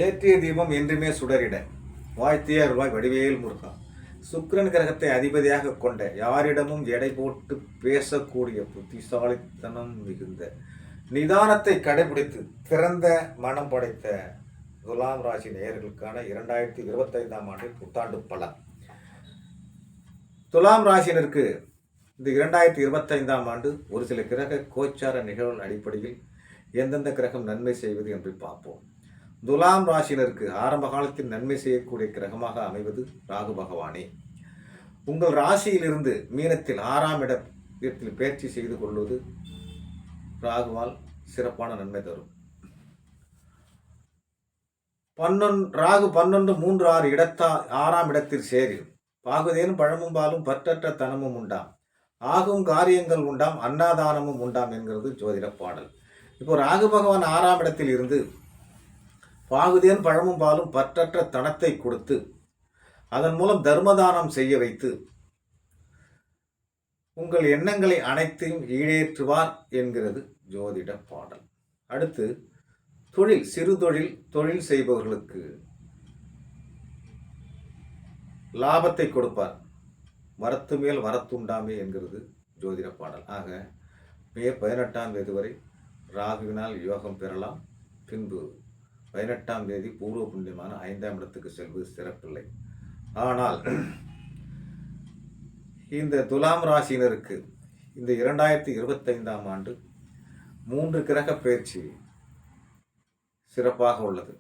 ஏற்றிய தீபம் என்றுமே சுடரிட வாழ்த்திய ரூபாய் வடிவேல் முருகா. சுக்கிரன் கிரகத்தை அதிபதியாக கொண்ட யாரிடமும் எடை போட்டு பேசக்கூடிய புத்திசாலித்தனம் மிகுந்த நிதானத்தை கடைபிடித்து திறந்த மனம் படைத்த துலாம் ராசி நேயர்களுக்கான 2025ஆம் ஆண்டு புத்தாண்டு பலன். துலாம் ராசினருக்கு இந்த 2025ஆம் ஆண்டு ஒரு சில கிரக கோச்சார நிகழ்வுகள் அடிப்படையில் எந்தெந்த கிரகம் நன்மை செய்வது என்று பார்ப்போம். துலாம் ராசினருக்கு ஆரம்ப காலத்தில் நன்மை செய்யக்கூடிய கிரகமாக அமைவது ராகு பகவானே. உங்கள் ராசியிலிருந்து மீனத்தில் 6ஆம் இடத்தில் பயிற்சி செய்து கொள்வது ராகுவால் சிறப்பான நன்மை தரும். ராகு 11, 3, 6 இடத்தால் 6ஆம் இடத்தில் சேரும். பாகுதேனும் பழமும் பாலும் பற்றற்ற தனமும் உண்டாம், ஆகும் காரியங்கள் உண்டாம், அன்னாதானமும் உண்டாம் என்கிறது ஜோதிட பாடல். இப்போ ராகு பகவான் 6ஆம் இடத்தில் இருந்து பாகுதேன் பழமும் பாலும் பற்றற்ற தனத்தை கொடுத்து அதன் மூலம் தர்மதானம் செய்ய வைத்து உங்கள் எண்ணங்களை அனைத்தையும் ஈடேற்றுவார் என்கிறது ஜோதிட பாடல். அடுத்து தொழில், சிறு தொழில் செய்பவர்களுக்கு லாபத்தை கொடுப்பார். வரத்து மேல் வரத்துண்டாமே என்கிறது ஜோதிட பாடல். ஆக மே 18ஆம் தேதி வரை ராகுவினால் யோகம் பெறலாம். பின்பு 18ஆம் தேதி பூர்வ புண்ணியமான 5ஆம் இடத்துக்கு செல்வது சிறப்பில்லை. ஆனால் இந்த துலாம் ராசியினருக்கு இந்த 2025ஆம் ஆண்டு 3 கிரக பயிற்சி சிறப்பாக உள்ளது.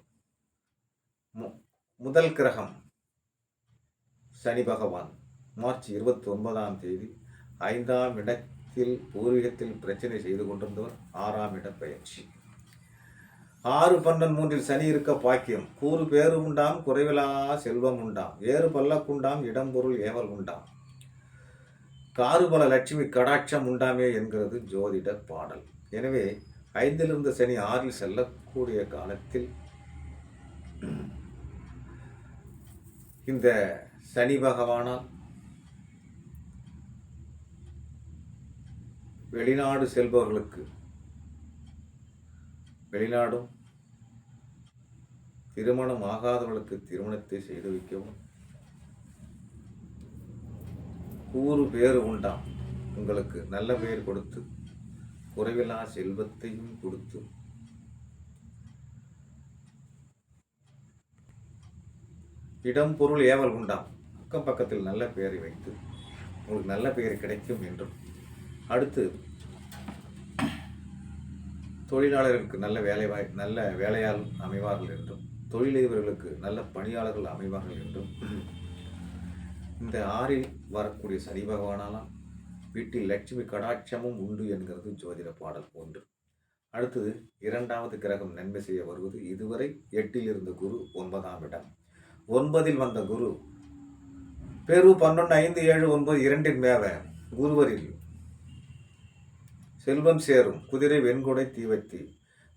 முதல் கிரகம் சனி பகவான் மார்ச் 29ஆம் தேதி 5ஆம் இடத்தில் பூர்வீகத்தில் பிரச்சனை செய்து கொண்டிருந்தவர் 6ஆம் இட பயிற்சி. 6, 12, 3 சனி இருக்க பாக்கியம். கூறு பேரு உண்டாம், குறைவிலா செல்வம் உண்டாம், ஏறு பல்லக்குண்டாம், இடம்பொருள் ஏவல் உண்டாம், காரு பல லட்சுமி கடாட்சம் உண்டாமே என்கிறது ஜோதிட பாடல். எனவே 5ல் இருந்த சனி 6ல் செல்லக்கூடிய காலத்தில் இந்த சனி பகவானால் வெளிநாடு செல்பவர்களுக்கு வெளிநாடும், திருமணம் ஆகாதவர்களுக்கு திருமணத்தை செய்து வைக்கவும், கூறு பேறு உண்டாம், உங்களுக்கு நல்ல பெயர் கொடுத்து குறைவில்லா செல்வத்தையும் கொடுத்து இடம் பொருள் ஏவல் உண்டாம், அக்கம் பக்கத்தில் நல்ல பெயரை வைத்து உங்களுக்கு நல்ல பெயர் கிடைக்கும் என்றும், அடுத்து தொழிலாளர்களுக்கு நல்ல வேலையால் அமைவார்கள் என்றும், தொழிலதிபர்களுக்கு நல்ல பணியாளர்கள் அமைவார்கள் என்றும், இந்த 6ல் வரக்கூடிய சனி பகவானாலாம் வீட்டில் லட்சுமி கடாட்சமும் உண்டு என்கிறது ஜோதிட பாடல் 1. அடுத்தது 2வது கிரகம் நன்மை செய்ய வருவது இதுவரை 8ல் இருந்த குரு 9ஆம் இடம். 9ல் வந்த குரு பெரு 12, 5, 7, 9 2ன் மேவ குருவரில் செல்வம் சேரும், குதிரை வெண்கொடை தீவத்தி,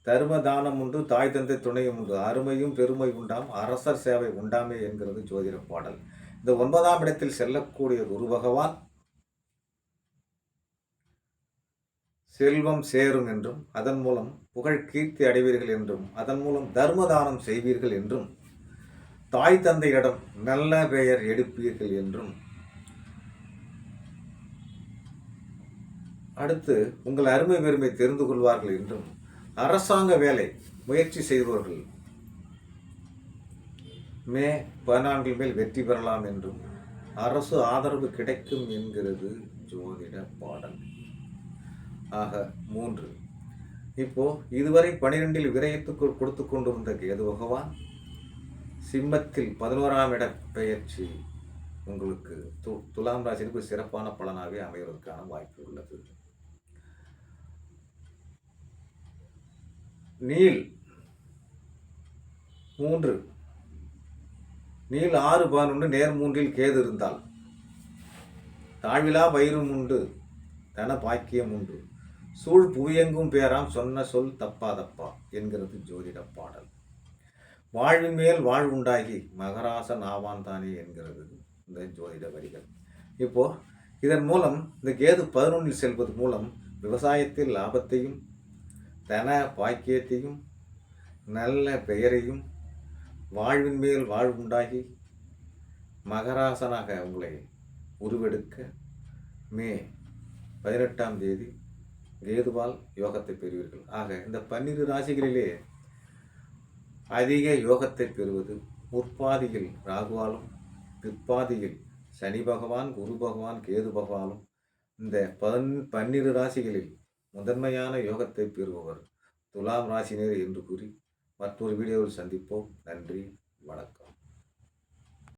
தர்ம தானம் உண்டு, தாய் தந்தை துணையும் உண்டு, அருமையும் பெருமை உண்டாம், அரசர் சேவை உண்டாமே என்கிறது ஜோதிட பாடல். இந்த 9ஆம் இடத்தில் செல்லக்கூடிய குரு பகவான் செல்வம் சேரும் என்றும், அதன் மூலம் புகழ் கீர்த்தி அடைவீர்கள் என்றும், அதன் மூலம் தர்ம தானம் செய்வீர்கள் என்றும், தாய் தந்தையிடம் நல்ல பெயர் எடுப்பீர்கள் என்றும், அடுத்து உங்கள் அருமை பெருமை தெரிந்து கொள்வார்கள் என்றும், அரசாங்க வேலை முயற்சி செய்பவர்கள் மே 14 மேல் வெற்றி பெறலாம் என்றும், அரசு ஆதரவு கிடைக்கும் என்கிறது ஜோதிட பாடல். ஆக 3. இப்போ இதுவரை 12ல் விரயத்துக்கு கொடுத்து கொண்டிருந்த கேது பகவான் சிம்மத்தில் 11ஆம் இட பெயர்ச்சி உங்களுக்கு துலாம் ராசிக்கு சிறப்பான பலனாகவே அமைவதற்கான வாய்ப்பு உள்ளது. நீல் 3, நீல் 6, 11 நேர் 3ல் கேது இருந்தால் தாழ்விலா பயிரும் உண்டு, தன பாக்கியம் உண்டு, சூழ் புவியெங்கும் பேராம், சொன்ன சொல் தப்பா என்கிறது ஜோதிட பாடல். வாழ்வின் மேல் வாழ்வுண்டாகி மகராசன் ஆவான் தானே என்கிறது இந்த ஜோதிட வரிகள். இப்போ இதன் மூலம் இந்த கேது 11ல் செல்வது மூலம் விவசாயத்தில் லாபத்தையும், தன பாக்கியத்தையும், நல்ல பெயரையும், வாழ்வின் மேல் வாழ்வுண்டாகி மகராசனாக உங்களை உருவெடுக்க மே 18ஆம் தேதி கேதுவால் யோகத்தை பெறுவீர்கள். ஆக இந்த 12 ராசிகளிலே அதிக யோகத்தை பெறுவது முற்பாதியில் ராகுவாலும் பிற்பாதியில் சனி பகவான், குரு பகவான், கேது பகவானும் இந்த 12 ராசிகளில் முதன்மையான யோகத்தை பெறுபவர் துலாம் ராசினர் என்று கூறி மற்றொரு வீடியோவில் சந்திப்போம். நன்றி, வணக்கம்.